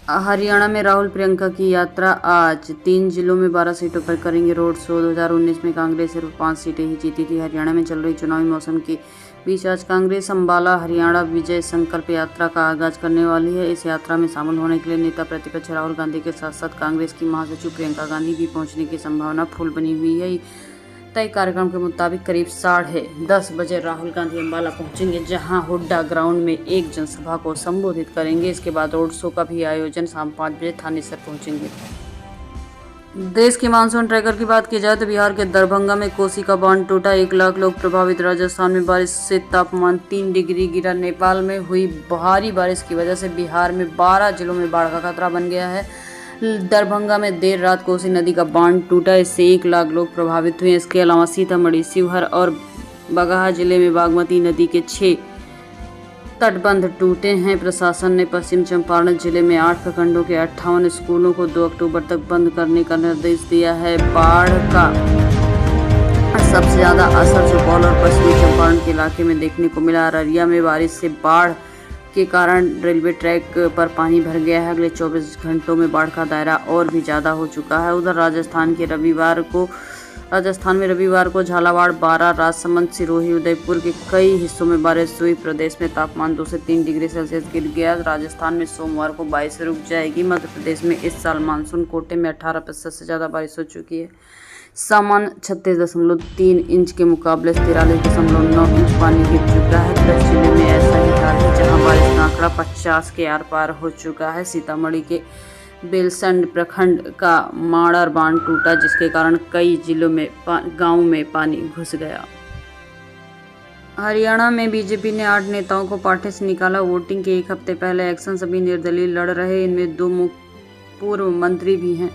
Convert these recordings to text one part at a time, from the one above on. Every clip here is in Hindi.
हरियाणा में राहुल प्रियंका की यात्रा आज 3 जिलों में 12 सीटों पर करेंगे रोड शो। 2019 में कांग्रेस सिर्फ 5 सीटें ही जीती थी। हरियाणा में चल रही चुनावी मौसम के बीच आज कांग्रेस अंबाला हरियाणा विजय संकल्प यात्रा का आगाज करने वाली है। इस यात्रा में शामिल होने के लिए नेता प्रतिपक्ष राहुल गांधी के साथ साथ कांग्रेस की महासचिव प्रियंका गांधी भी पहुंचने की संभावना फूल बनी हुई है। तय कार्यक्रम के मुताबिक करीब 10:30 बजे राहुल गांधी अंबाला पहुंचेंगे, जहां हुड्डा ग्राउंड में एक जनसभा को संबोधित करेंगे। इसके बाद रोड शो का भी आयोजन शाम 5 बजे थानेसर पहुंचेंगे। देश के मानसून ट्रैकर की बात की जाए तो बिहार के दरभंगा में कोसी का बांध टूटा, 1 लाख लोग प्रभावित। राजस्थान में बारिश से तापमान 3 डिग्री गिरा। नेपाल में हुई भारी बारिश की वजह से बिहार में 12 जिलों में बाढ़ का खतरा बन गया है। दरभंगा में देर रात कोसी नदी का बांध टूटा, इससे 1 लाख लोग प्रभावित हुए। इसके अलावा सीतामढ़ी, शिवहर और बगहा जिले में बागमती नदी के 6 तटबंध टूटे हैं। प्रशासन ने पश्चिम चंपारण जिले में 8 प्रखंडों के 58 स्कूलों को 2 अक्टूबर तक बंद करने का निर्देश दिया है। बाढ़ का सबसे ज्यादा असर सुपौल और पश्चिमी चंपारण के इलाके में देखने को मिला। अररिया में बारिश से बाढ़ के कारण रेलवे ट्रैक पर पानी भर गया है। अगले 24 घंटों में बाढ़ का दायरा और भी ज़्यादा हो चुका है। उधर राजस्थान में रविवार को झालावाड़, बारां, राजसमंद, सिरोही, उदयपुर के कई हिस्सों में बारिश हुई। प्रदेश में तापमान 2 से 3 डिग्री सेल्सियस गिर गया। राजस्थान में सोमवार को बारिश रुक जाएगी। मध्य प्रदेश में इस साल मानसून कोटे में 18% से ज़्यादा बारिश हो चुकी है। सामान्य 36.3 इंच के मुकाबले 43.9 इंच पानी गिर चुका है। 10 जिले में ऐसा ही हाल है जहां बारिश का आंकड़ा 50 के आर पार हो चुका है। सीतामढ़ी के बेलसंड प्रखंड का माड़र बांध टूटा, जिसके कारण कई जिलों में गांव में पानी घुस गया। हरियाणा में बीजेपी ने 8 नेताओं को पार्टी से निकाला। वोटिंग के 1 हफ्ते पहले इलेक्शन सभी निर्दलीय लड़ रहे, इनमें 2 पूर्व मंत्री भी हैं।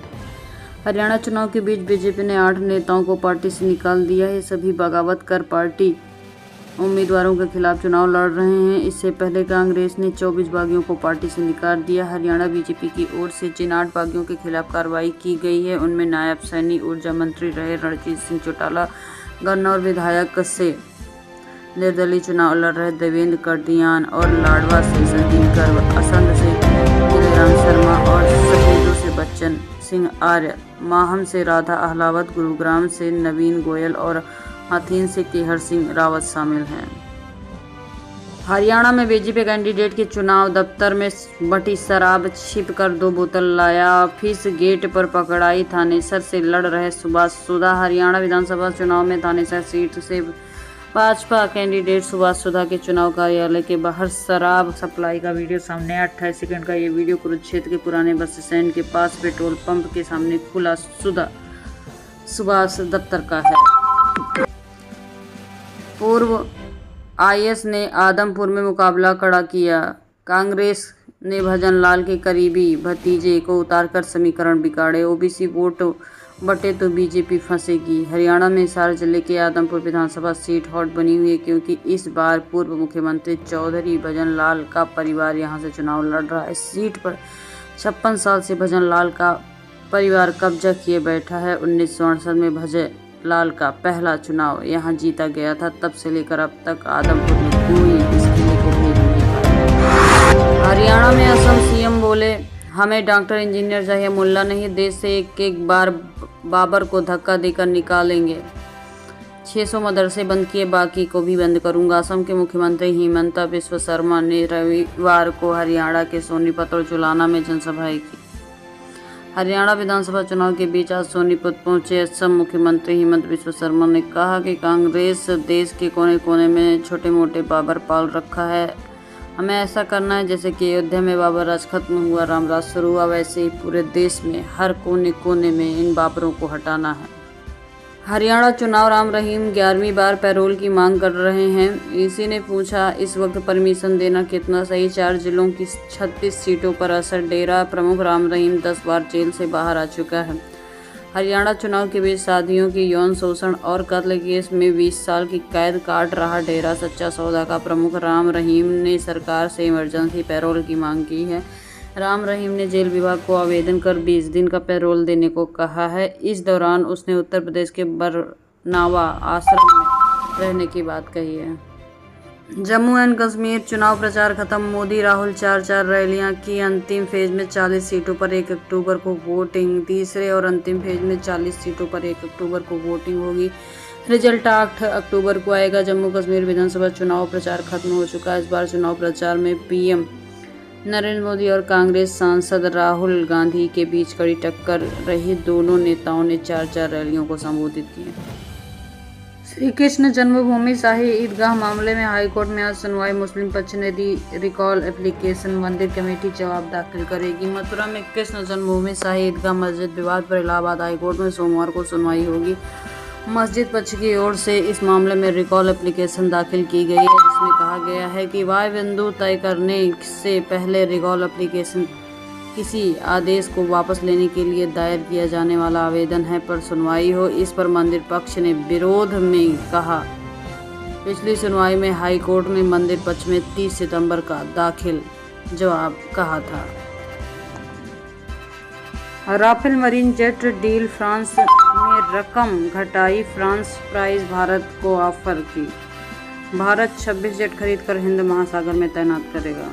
हरियाणा चुनाव के बीच बीजेपी ने 8 नेताओं को पार्टी से निकाल दिया है। सभी बगावत कर पार्टी उम्मीदवारों के खिलाफ चुनाव लड़ रहे हैं। इससे पहले कांग्रेस ने 24 बागियों को पार्टी से निकाल दिया। हरियाणा बीजेपी की ओर से जिन 8 बागियों के खिलाफ कार्रवाई की गई है, उनमें नायब सैनी ऊर्जा मंत्री रहे रणजीत सिंह चौटाला, गन्नौर विधायक से निर्दलीय चुनाव लड़ रहे देवेंद्र कर्दियान और लाडवा से संदीप गर्ग, असंध से दिलराम शर्मा और सफेदों से बच्चन सिंह आर्य, माहम से राधा अहलावत, गुरुग्राम से नवीन गोयल और हाथीन से केहर सिंह रावत शामिल हैं। हरियाणा में बीजेपी कैंडिडेट के चुनाव दफ्तर में बटी शराब छिपकर 2 बोतल लाया। ऑफिस गेट पर पकड़ाई। थानेसर से लड़ रहे सुभाष सुधा। हरियाणा विधानसभा चुनाव में थानेसर सीट से भाजपा कैंडिडेट सुभाष सुधा के चुनाव कार्यालय के बाहर शराब सप्लाई का वीडियो सामने आया। 28 सेकंड का ये वीडियो कुरुक्षेत्र के पुराने बस स्टैंड के पास पेट्रोल पंप के सामने खुला सुभाष दफ्तर का है। पूर्व आईएएस ने आदमपुर में मुकाबला खड़ा किया। कांग्रेस ने भजनलाल के करीबी भतीजे को उतारकर समीकरण बिगाड़े। ओबीसी वोट बटे तो बीजेपी फंसेगी। हरियाणा में हिसार जिले के आदमपुर विधानसभा सीट हॉट बनी हुई है, क्योंकि इस बार पूर्व मुख्यमंत्री चौधरी भजनलाल का परिवार यहां से चुनाव लड़ रहा है। इस सीट पर 56 साल से भजनलाल का परिवार कब्जा किए बैठा है। 1968 में भजनलाल का पहला चुनाव यहां जीता गया था। तब से लेकर अब तक आदमपुर में कोई इस किले को भेद नहीं पाया। हरियाणा में असम सीएम बोले, हमें डॉक्टर इंजीनियर चाहिए, मुल्ला नहीं। देश से एक बार बाबर को धक्का देकर निकालेंगे। 600 मदरसे बंद किए, बाकी को भी बंद करूंगा। असम के मुख्यमंत्री हिमंता बिस्वा शर्मा ने रविवार को हरियाणा के सोनीपत और जुलाना में जनसभाएं की। हरियाणा विधानसभा चुनाव के बीच आज सोनीपत पहुंचे असम मुख्यमंत्री हिमंत बिस्वा शर्मा ने कहा कि कांग्रेस देश के कोने कोने में छोटे मोटे बाबर पाल रखा है। हमें ऐसा करना है जैसे कि अयोध्या में बाबर राज खत्म हुआ, राम राज शुरू हुआ, वैसे ही पूरे देश में हर कोने कोने में इन बाबरों को हटाना है। हरियाणा चुनाव राम रहीम 11वीं बार पैरोल की मांग कर रहे हैं। ईसी ने पूछा, इस वक्त परमिशन देना कितना सही? 4 जिलों की 36 सीटों पर असर। डेरा प्रमुख राम रहीम 10 बार जेल से बाहर आ चुका है। हरियाणा चुनाव के बीच साथियों की यौन शोषण और कत्ल केस में 20 साल की कैद काट रहा डेरा सच्चा सौदा का प्रमुख राम रहीम ने सरकार से इमरजेंसी पैरोल की मांग की है। राम रहीम ने जेल विभाग को आवेदन कर 20 दिन का पैरोल देने को कहा है। इस दौरान उसने उत्तर प्रदेश के बरनावा आश्रम में रहने की बात कही है। जम्मू एंड कश्मीर चुनाव प्रचार खत्म। मोदी राहुल चार रैलियां की। अंतिम फेज में 40 सीटों पर 1 अक्टूबर को वोटिंग। तीसरे और अंतिम फेज में 40 सीटों पर 1 अक्टूबर को वोटिंग होगी। रिजल्ट 8 अक्टूबर को आएगा। जम्मू कश्मीर विधानसभा चुनाव प्रचार खत्म हो चुका है। इस बार चुनाव प्रचार में पीएम नरेंद्र मोदी और कांग्रेस सांसद राहुल गांधी के बीच कड़ी टक्कर रही। दोनों नेताओं ने 4 रैलियों को संबोधित किया। श्री कृष्ण जन्मभूमि शाही ईदगाह मामले में हाईकोर्ट में आज सुनवाई। मुस्लिम पक्ष ने दी रिकॉल एप्लीकेशन। मंदिर कमेटी जवाब दाखिल करेगी। मथुरा में कृष्ण जन्मभूमि शाही ईदगाह मस्जिद विवाद पर इलाहाबाद हाईकोर्ट में सोमवार को सुनवाई होगी। मस्जिद पक्ष की ओर से इस मामले में रिकॉल एप्लीकेशन दाखिल की गई है, जिसमें कहा गया है कि वाय बिंदु तय करने से पहले रिकॉल एप्लीकेशन किसी आदेश को वापस लेने के लिए दायर किया जाने वाला आवेदन है, पर सुनवाई हो। इस पर मंदिर पक्ष ने विरोध में कहा। पिछली सुनवाई में हाई कोर्ट ने मंदिर पक्ष में 30 सितंबर का दाखिल जवाब कहा था। Rafale marine jet deal, France ने रकम घटाई। फ्रांस प्राइस भारत को ऑफर की। भारत 26 जेट खरीदकर हिंद महासागर में तैनात करेगा।